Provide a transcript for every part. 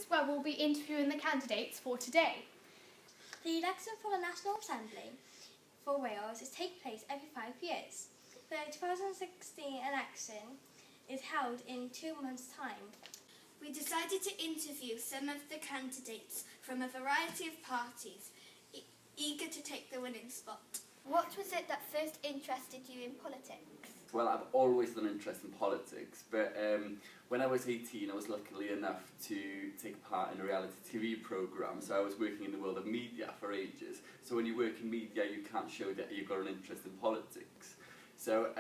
where we'll be interviewing the candidates for today. The election for the National Assembly for Wales is take place every 5 years. The 2016 election is held in 2 months' time. We decided to interview some of the candidates from a variety of parties, eager to take the winning spot. What was it that first interested you in politics? Well, I've always done interest in politics, but when I was 18, I was lucky enough to take part in a reality TV programme, so I was working in the world of media for ages. So when you work in media, you can't show that you've got an interest in politics. So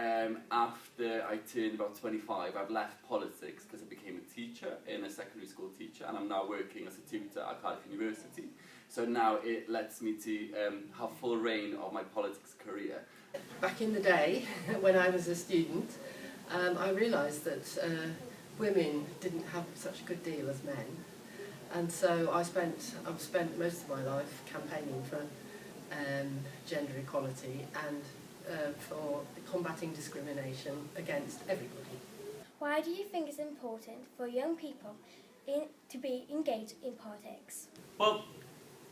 after I turned about 25, I've left politics because I became a teacher, a secondary school teacher, and I'm now working as a tutor at Cardiff University. So now it lets me to have full reign of my politics career. Back in the day, when I was a student, I realised that women didn't have such a good deal as men, and so I've spent most of my life campaigning for gender equality and for combating discrimination against everybody. Why do you think it's important for young people to be engaged in politics? Well,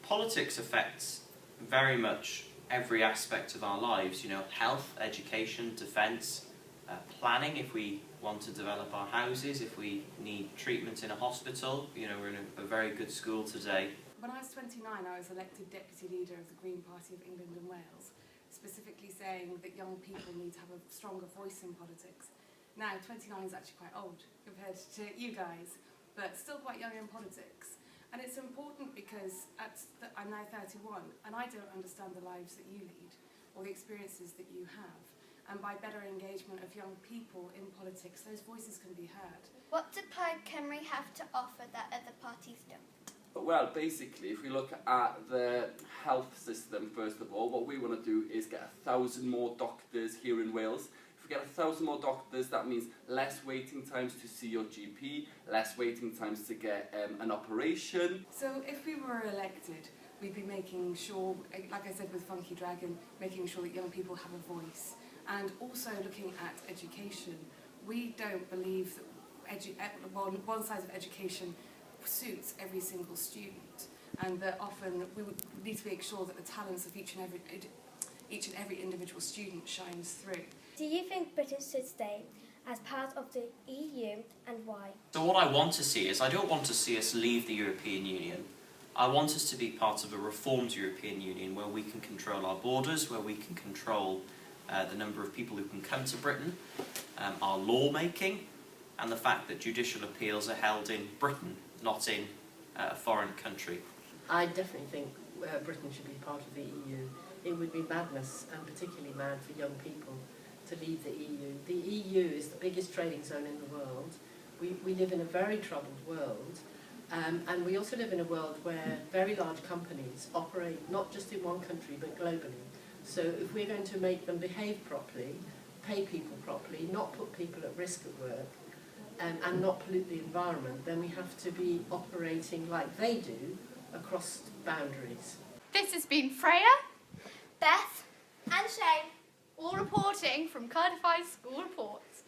politics affects very much every aspect of our lives, you know, health, education, defence, planning if we want to develop our houses, if we need treatment in a hospital, you know, we're in a very good school today. When I was 29, I was elected Deputy Leader of the Green Party of England and Wales, specifically saying that young people need to have a stronger voice in politics. Now, 29 is actually quite old compared to you guys, but still quite young in politics. And it's important because I'm now 31 and I don't understand the lives that you lead or the experiences that you have. And by better engagement of young people in politics, those voices can be heard. What do Plaid Cymru have to offer that other parties don't? Well, basically, if we look at the health system, first of all, what we want to do is get 1,000 more doctors here in Wales. If we get 1,000 more doctors, that means less waiting times to see your GP, less waiting times to get an operation. So if we were elected, we'd be making sure, like I said with Funky Dragon, making sure that young people have a voice. And also looking at education. We don't believe that one size of education suits every single student, and that often we would need to make sure that the talents of each and every individual student shines through. Do you think Britain should stay as part of the EU, and why? So what I want to see is, I don't want to see us leave the European Union. I want us to be part of a reformed European Union where we can control our borders, where we can control the number of people who can come to Britain, our lawmaking, and the fact that judicial appeals are held in Britain, not in a foreign country. I definitely think Britain should be part of the EU. It would be madness, and particularly mad for young people, to leave the EU. The EU is the biggest trading zone in the world. We live in a very troubled world, and we also live in a world where very large companies operate not just in one country but globally. So if we're going to make them behave properly, pay people properly, not put people at risk at work, and not pollute the environment, then we have to be operating like they do across boundaries. This has been Freya, Beth and Chey, all reporting from Cardiff High School Reports.